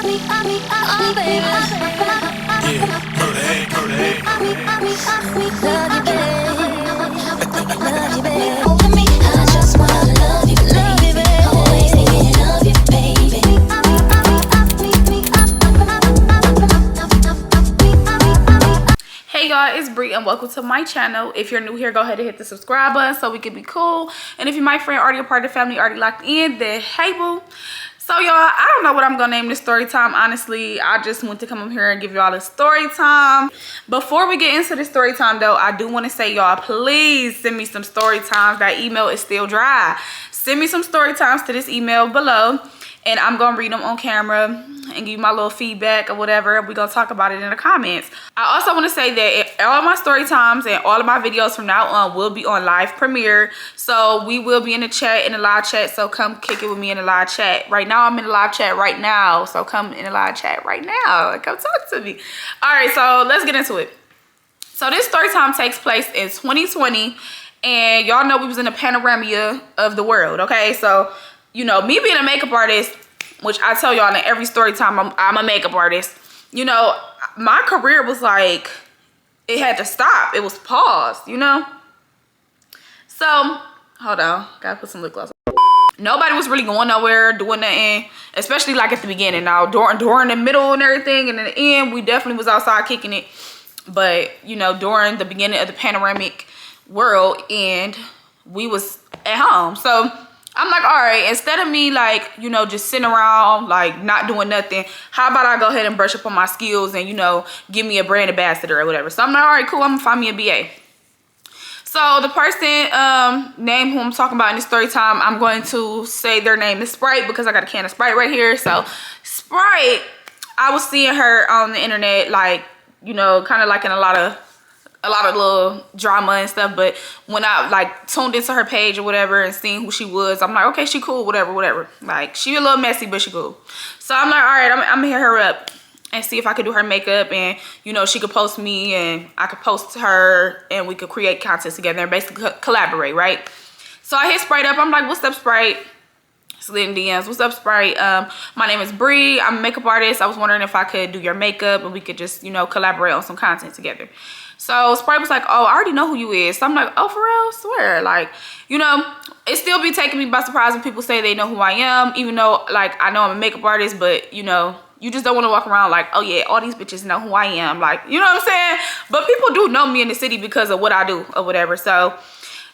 Oh, baby. Yeah, murder head, murder head. Love you, babe. Love you, babe. Open me, I just wanna love you, baby. Always thinking of you, baby. Hey y'all, it's Bree and welcome to my channel. If you're new here, go ahead and hit the subscribe button so we can be cool. And if you're my friend, already a part of the family, already locked in, then hey boo. So y'all, I don't know what I'm gonna name this story time. Honestly, I just want to come up here and give y'all a story time. Before we get into the story time though, I do want to say y'all, please send me some story times. That email is still dry. Send me some story times to this email below, and I'm gonna read them on camera and give you my little feedback or whatever. We're gonna talk about it in the comments. I also want to say that all of my story times and all of my videos from now on will be on live premiere. So we will be in the chat, in the live chat. So come kick it with me in the live chat. Right now, I'm in the live chat right now. So come in the live chat right now. Come talk to me. All right, so let's get into it. So this story time takes place in 2020. And y'all know we was in the panorama of the world, okay? So, you know, me being a makeup artist, which I tell y'all in every story time, I'm a makeup artist. You know, my career was like, it had to stop. It was paused, you know? So, hold on. Gotta put some lip gloss on. Nobody was really going nowhere, doing nothing, especially like at the beginning. Now, during the middle and everything, and in the end, we definitely was outside kicking it. But, you know, during the beginning of the panoramic world, and we was at home. So, I'm like, all right, instead of me like, you know, just sitting around like not doing nothing, how about I go ahead and brush up on my skills and, you know, give me a brand ambassador or whatever. So I'm like, all right, cool, I'm gonna find me a BA. So the person name who I'm talking about in this story time, I'm going to say their name is Sprite because I got a can of Sprite right here. So Sprite, I was seeing her on the internet, like, you know, kind of like in a lot of little drama and stuff, but when I like tuned into her page or whatever and seeing who she was, I'm like, okay, she cool, whatever. Like, she a little messy, but she cool. So I'm like, all right, I'm gonna hit her up and see if I could do her makeup, and you know, she could post me and I could post her and we could create content together and basically collaborate, right? So I hit Sprite up. I'm like, what's up, Sprite? Slid in DMs. What's up, Sprite? My name is Bree. I'm a makeup artist. I was wondering if I could do your makeup and we could just, you know, collaborate on some content together. So Sprite was like, oh, I already know who you is. So I'm like, oh, for real? Swear. Like, you know, it still be taking me by surprise when people say they know who I am, even though, like, I know I'm a makeup artist, but, you know, you just don't want to walk around like, oh, yeah, all these bitches know who I am. Like, you know what I'm saying? But people do know me in the city because of what I do or whatever. So,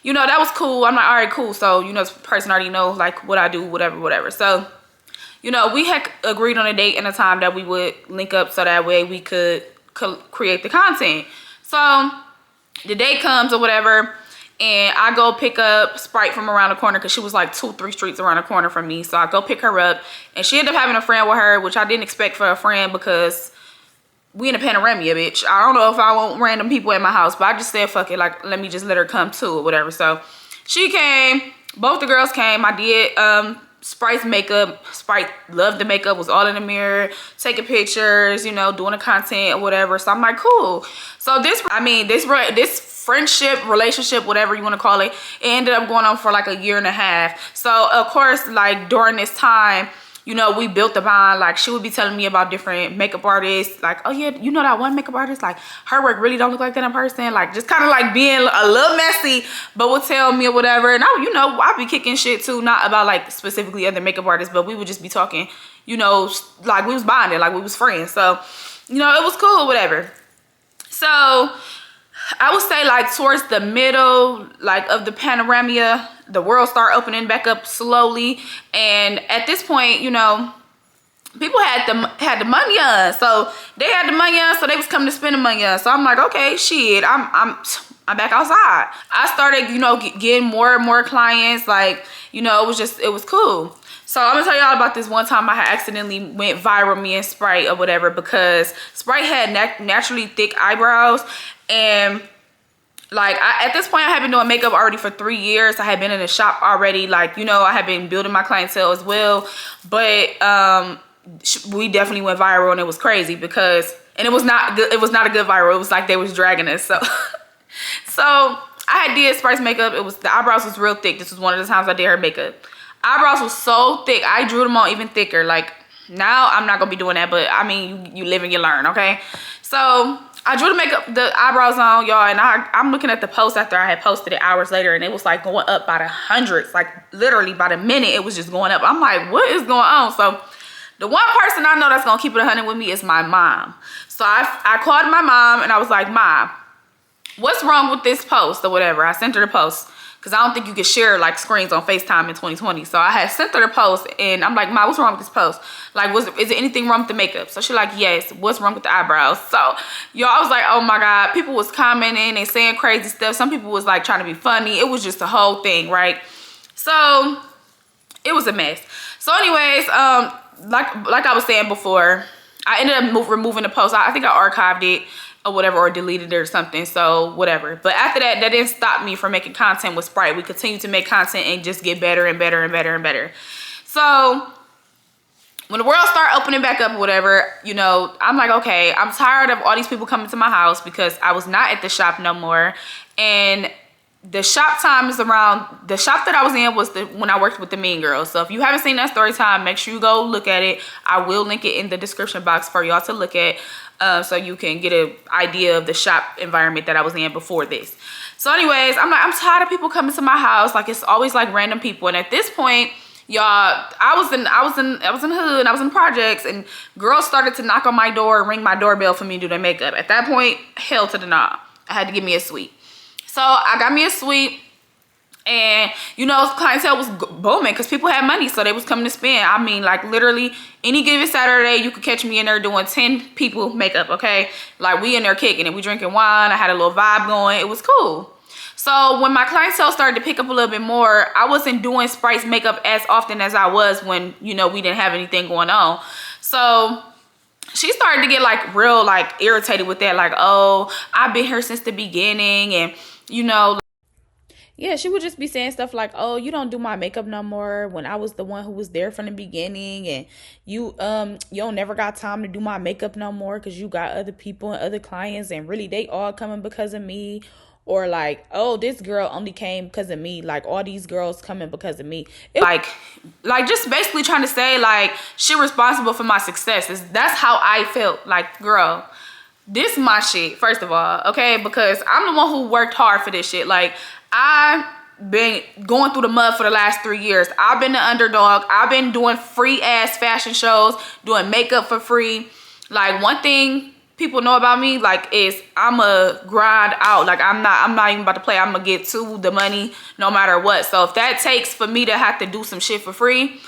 you know, that was cool. I'm like, all right, cool. So, you know, this person already know, like, what I do, whatever. So, you know, we had agreed on a date and a time that we would link up so that way we could create the content. So the day comes or whatever, and I go pick up Sprite from around the corner because she was like 2-3 streets around the corner from me. So I go pick her up, and she ended up having a friend with her, which I didn't expect for a friend because we in a panorama, bitch. I don't know if I want random people at my house, but I just said, fuck it, like, let me just let her come too or whatever. So she came, both the girls came. I did Sprite's makeup. Sprite loved the makeup, was all in the mirror, taking pictures, you know, doing the content or whatever. So I'm like, cool. So this friendship, relationship, whatever you want to call it, it ended up going on for like a year and a half. So of course, like during this time, you know, we built the bond. Like, she would be telling me about different makeup artists. Like, oh yeah, you know that one makeup artist? Like, her work really don't look like that in person. Like, just kind of like being a little messy, but would tell me or whatever. And I, you know, I'd be kicking shit too, not about like specifically other makeup artists, but we would just be talking, you know, like we was bonding, like we was friends. So, you know, it was cool, whatever. So I would say like towards the middle, like of the panorama, the world started opening back up slowly. And at this point, you know, people had the money on. So they had the money on, so they was coming to spend the money on. So I'm like, okay, shit, I'm back outside. I started, you know, getting more and more clients. Like, you know, it was cool. So I'm gonna tell y'all about this one time I had accidentally went viral, me and Sprite or whatever, because Sprite had naturally thick eyebrows. And like, at this point, I had been doing makeup already for 3 years. I had been in the shop already. Like, you know, I had been building my clientele as well. But we definitely went viral, and it was crazy because, and it was not good. It was not a good viral. It was like they was dragging us. So, so I had did Sprite's makeup. It was, the eyebrows was real thick. This was one of the times I did her makeup. Eyebrows was so thick. I drew them on even thicker. Like, Now I'm not gonna be doing that, but I mean, you live and you learn, okay? So I drew the eyebrows on, y'all, and I'm looking at the post after I had posted it hours later, and it was like going up by the hundreds, like literally by the minute it was just going up. I'm like, what is going on? So the one person I know that's gonna keep it 100 with me is my mom. So I called my mom and I was like, Mom, what's wrong with this post or whatever? I sent her the post because I don't think you could share like screens on FaceTime in 2020. So I had sent her the post and I'm like, Mom, what's wrong with this post? Like, is there anything wrong with the makeup? So she's like, yes. What's wrong with the eyebrows? So y'all, I was like, oh my God. People was commenting and saying crazy stuff. Some people was like trying to be funny. It was just a whole thing, right? So it was a mess. So anyways, like I was saying before, I ended up removing the post. I think I archived it or whatever, or deleted it or something, so whatever. But after that didn't stop me from making content with Sprite. We continue to make content and just get better and better and better and better. So when the world started opening back up or whatever, you know, I'm like, okay, I'm tired of all these people coming to my house because I was not at the shop no more. And the shop time is around, the shop that I was in was when I worked with the Mean Girls. So if you haven't seen that story time, make sure you go look at it. I will link it in the description box for y'all to look at, so you can get an idea of the shop environment that I was in before this. So anyways, I'm like, I'm tired of people coming to my house. Like, it's always like random people. And at this point, y'all, I was in the hood, I was in projects, and girls started to knock on my door and ring my doorbell for me to do their makeup. At that point, hell to the nah. I had to give me a suite. So I got me a suite, and you know, clientele was booming because people had money, so they was coming to spend. I mean, like literally any given Saturday, you could catch me in there doing 10 people makeup, okay? Like, we in there kicking it, we drinking wine, I had a little vibe going, it was cool. So when my clientele started to pick up a little bit more, I wasn't doing Sprite's makeup as often as I was when, you know, we didn't have anything going on. So she started to get like real like irritated with that, like, oh, I've been here since the beginning, and you know, yeah, she would just be saying stuff like, oh, you don't do my makeup no more when I was the one who was there from the beginning, and you don't never got time to do my makeup no more because you got other people and other clients, and really they all coming because of me. Or like, oh, this girl only came because of me. Like, all these girls coming because of me. Like just basically trying to say like she responsible for my success. That's how I felt. Like, girl, this is my shit, first of all, okay? Because I'm the one who worked hard for this shit. Like, I've been going through the mud for the last 3 years. I've been the underdog. I've been doing free ass fashion shows, doing makeup for free. Like, one thing people know about me, like, is I'm a grind out. Like, I'm not even about to play. I'm gonna get to the money no matter what. So if that takes for me to have to do some shit for free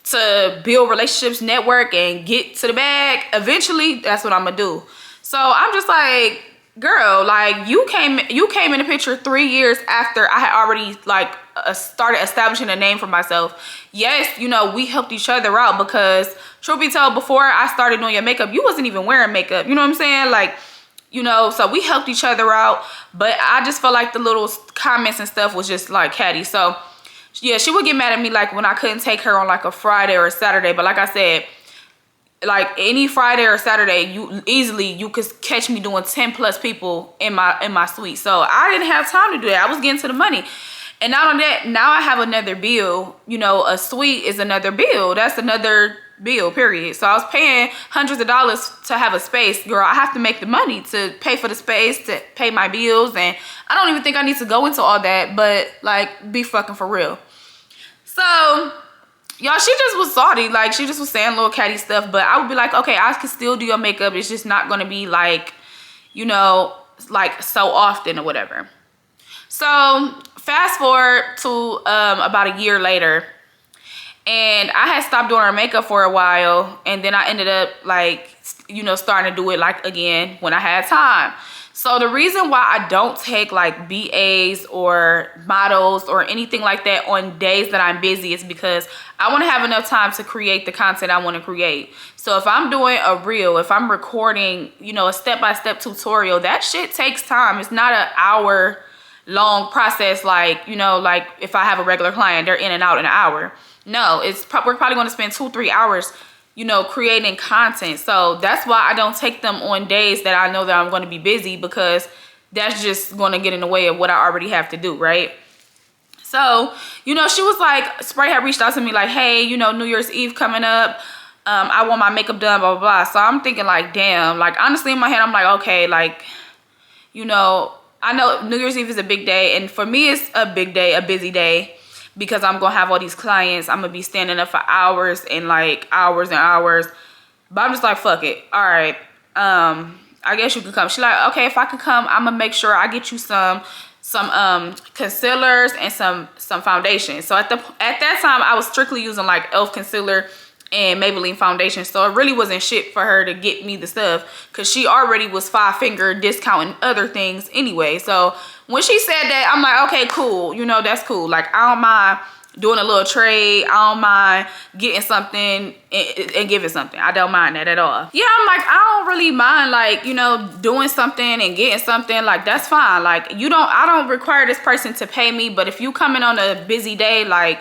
to build relationships, network, and get to the bag, eventually that's what I'm gonna do. So I'm just like, girl, like, you came in the picture 3 years after I had already like started establishing a name for myself. Yes, you know, we helped each other out because, truth be told, before I started doing your makeup, you wasn't even wearing makeup. You know what I'm saying? Like, you know, so we helped each other out. But I just felt like the little comments and stuff was just like catty. So yeah, she would get mad at me like when I couldn't take her on like a Friday or a Saturday. But like I said, like any Friday or Saturday, you could catch me doing 10 plus people in my suite. So I didn't have time to do that. I was getting to the money. And not only that, now I have another bill. You know, a suite is another bill. That's another bill, period. So I was paying hundreds of dollars to have a space. Girl, I have to make the money to pay for the space, to pay my bills. And I don't even think I need to go into all that, but like, be fucking for real. So y'all, she just was salty. Like, she just was saying little catty stuff. But I would be like, okay, I can still do your makeup. It's just not going to be like, you know, like so often or whatever. So fast forward to about a year later, and I had stopped doing her makeup for a while, and then I ended up like, you know, starting to do it like again when I had time. So the reason why I don't take like BAs or models or anything like that on days that I'm busy is because I want to have enough time to create the content I want to create. So if I'm doing a reel, if I'm recording, you know, a step-by-step tutorial, that shit takes time. It's not an hour long process, like, you know, like if I have a regular client, they're in and out in an hour. No, we're probably going to spend 2-3 hours, you know, creating content. So that's why I don't take them on days that I know that I'm going to be busy, because that's just going to get in the way of what I already have to do, right? So, you know, she was like, Sprite had reached out to me like, hey, you know, New Year's Eve coming up. I want my makeup done, blah, blah, blah. So I'm thinking like, damn, like honestly in my head, I'm like, okay, like, you know, I know New Year's Eve is a big day. And for me, it's a big day, a busy day, because I'm going to have all these clients. I'm going to be standing up for hours and like hours and hours. But I'm just like, fuck it. All right. I guess you can come. She's like, okay, if I could come, I'm going to make sure I get you some concealers and some foundation. So at that time, I was strictly using like e.l.f. concealer and Maybelline foundation. So it really wasn't shit for her to get me the stuff, because she already was 5-finger discounting other things anyway. So when she said that, I'm like, okay, cool. You know, that's cool. Like, I don't mind doing a little trade. I don't mind getting something and giving something. I don't mind that at all. Yeah, I'm like, I don't really mind, like, you know, doing something and getting something. Like, that's fine. Like, I don't require this person to pay me. But if you coming on a busy day, like,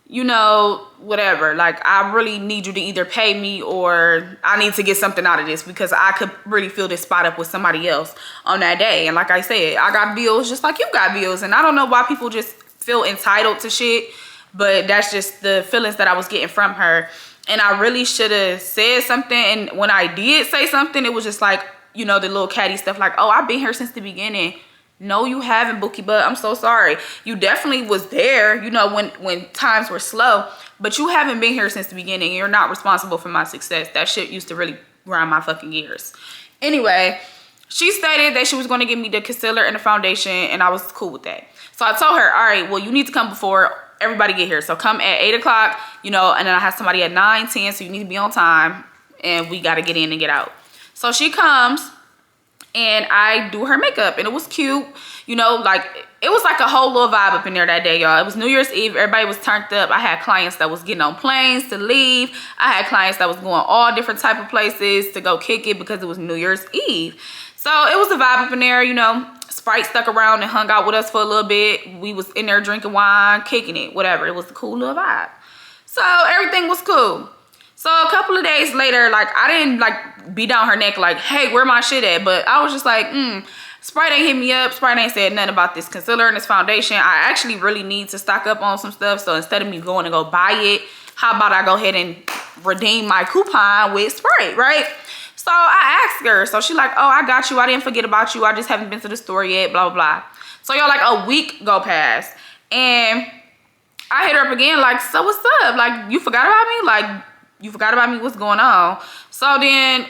you know, whatever, like, I really need you to either pay me or I need to get something out of this, because I could really fill this spot up with somebody else on that day. And like I said, I got bills just like you got bills. And I don't know why people just feel entitled to shit, but that's just the feelings that I was getting from her. And I really should have said something. And when I did say something, it was just like, you know, the little catty stuff like, oh, I've been here since the beginning. No, you haven't, Bookie Butt. I'm so sorry. You definitely was there, you know, when times were slow, but you haven't been here since the beginning. You're not responsible for my success. That shit used to really grind my fucking gears. Anyway, she stated that she was going to give me the concealer and the foundation, and I was cool with that. So I told her, all right, well, you need to come before everybody get here. So come at 8 o'clock, you know, and then I have somebody at 9, 10, so you need to be on time, and we got to get in and get out. So she comes, and I do her makeup, and it was cute, you know, like, it was like a whole little vibe up in there that day, y'all. It was New Year's Eve. Everybody was turned up. I had clients that was getting on planes to leave. I had clients that was going all different type of places to go kick it because it was New Year's Eve. So it was a vibe up in there, you know. Sprite stuck around and hung out with us for a little bit. We was in there drinking wine, kicking it, whatever. It was a cool little vibe. So everything was cool. So a couple of days later, like, I didn't like be down her neck like, hey, where my shit at? But I was just like, Sprite ain't hit me up. Sprite ain't said nothing about this concealer and this foundation. I actually really need to stock up on some stuff. So instead of me going to go buy it, how about I go ahead and redeem my coupon with Sprite, right? So I asked her. So she like, oh, I got you. I didn't forget about you. I just haven't been to the store yet, blah, blah, blah. So y'all, like, a week go past. And I hit her up again, like, so what's up? Like, you forgot about me? Like, you forgot about me? What's going on? So then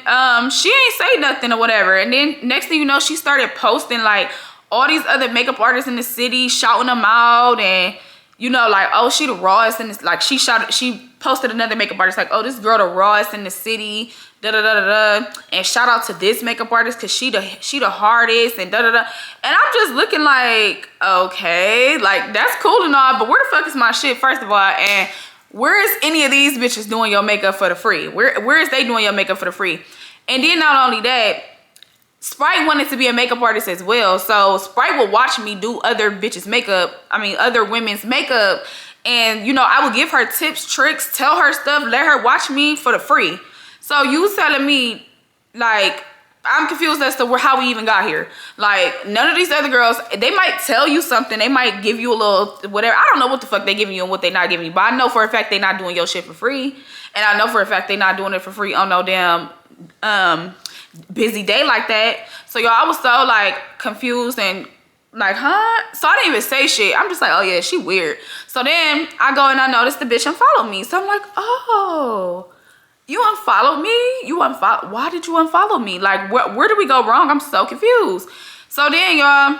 she ain't say nothing or whatever. And then next thing you know, she started posting like all these other makeup artists in the city, shouting them out, and you know, like, oh, she the rawest in this. Like, she posted another makeup artist like, oh, this girl the rawest in the city, da da da da da. And shout out to this makeup artist because she the hardest, and da da da. And I'm just looking like, okay, like, that's cool and all, but where the fuck is my shit, first of all? And where is any of these bitches doing your makeup for the free? Where is they doing your makeup for the free? And then not only that, Sprite wanted to be a makeup artist as well. So Sprite would watch me do other bitches' makeup. I mean, other women's makeup. And, you know, I would give her tips, tricks, tell her stuff, let her watch me for the free. So you telling me, like, I'm confused as to how we even got here. Like, none of these other girls, they might tell you something. They might give you a little whatever. I don't know what the fuck they giving you and what they not giving you. But I know for a fact they not doing your shit for free. And I know for a fact they not doing it for free on no damn busy day like that. So, y'all, I was so, like, confused and like, huh? So I didn't even say shit. I'm just like, oh, yeah, she weird. So then I go and I notice the bitch unfollowed me. So I'm like, oh, you unfollowed me? Why did you unfollow me? Like, where did we go wrong? I'm so confused. So then, y'all,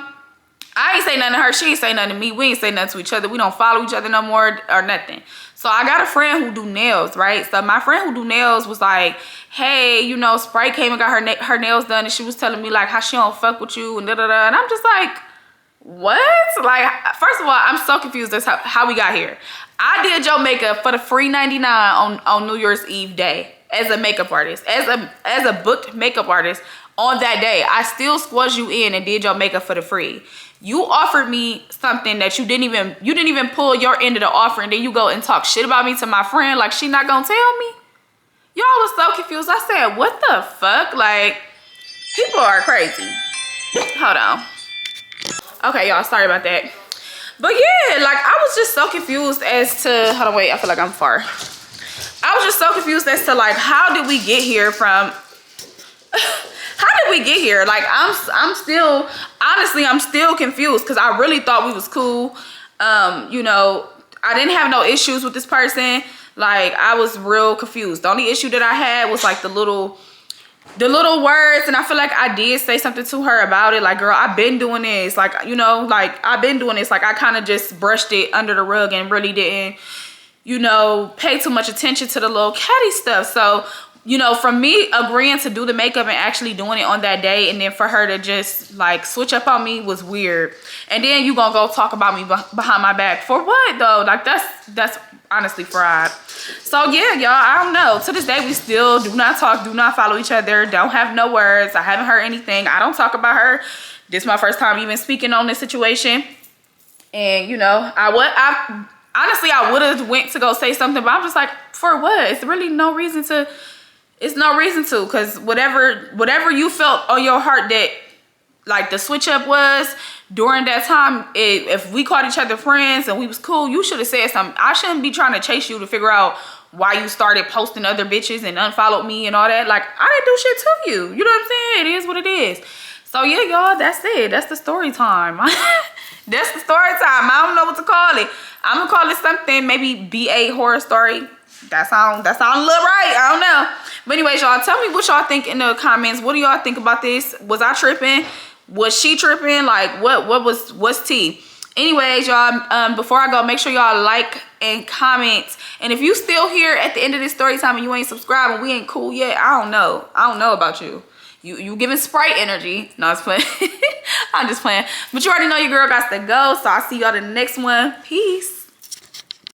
I ain't say nothing to her. She ain't say nothing to me. We ain't say nothing to each other. We don't follow each other no more or nothing. So I got a friend who do nails, right? So my friend who do nails was like, hey, you know, Sprite came and got her nails done, and she was telling me, like, how she don't fuck with you and da-da-da. And I'm just like, what? Like, first of all, I'm so confused as how we got here. I did your makeup for the free 99 on New Year's Eve day as a makeup artist, as a booked makeup artist on that day. I still squeezed you in and did your makeup for the free. You offered me something that you didn't even pull your end of the offer, and then you go and talk shit about me to my friend like she not gonna tell me. Y'all was so confused. I said, what the fuck? Like, people are crazy. Hold on. Okay, y'all, sorry about that. But yeah, like, I was just so confused as to, hold on, wait, I feel like I'm far. I was just so confused as to like, how did we get here from, how did we get here? Like, I'm still, honestly, I'm still confused because I really thought we was cool. You know, I didn't have no issues with this person. Like, I was real confused. The only issue that I had was like the little words, and I feel like I did say something to her about it. Like, girl, I've been doing this. Like, you know, like, I've been doing this. Like, I kind of just brushed it under the rug and really didn't, you know, pay too much attention to the little catty stuff. So, you know, from me agreeing to do the makeup and actually doing it on that day, and then for her to just like switch up on me was weird. And then you gonna go talk about me behind my back for what though? Like, that's honestly fried. So yeah, y'all, I don't know. To this day, we still do not talk, do not follow each other, don't have no words. I haven't heard anything. I don't talk about her. This is my first time even speaking on this situation. And you know, honestly, I would have went to go say something, but I'm just like, for what? It's really no reason to. It's no reason to, because whatever you felt on your heart that like the switch up was during that time, if we called each other friends and we was cool, you should have said something. I shouldn't be trying to chase you to figure out why you started posting other bitches and unfollowed me and all that. Like, I didn't do shit to you. You know what I'm saying? It is what it is. So yeah, y'all, that's it. That's the story time. That's the story time. I don't know what to call it. I'm gonna call it something, maybe BA horror story. That sound a little right. I don't know. But anyways, y'all, tell me what y'all think in the comments. What do y'all think about this? Was I tripping? Was she tripping? Like, what's tea? Anyways, y'all, before I go, make sure y'all like and comment. And if you still here at the end of this story time and you ain't subscribed and we ain't cool yet, I don't know about you. You giving Sprite energy. No, I'm just playing. I'm just playing. But you already know your girl got to go. So I'll see y'all in the next one. Peace.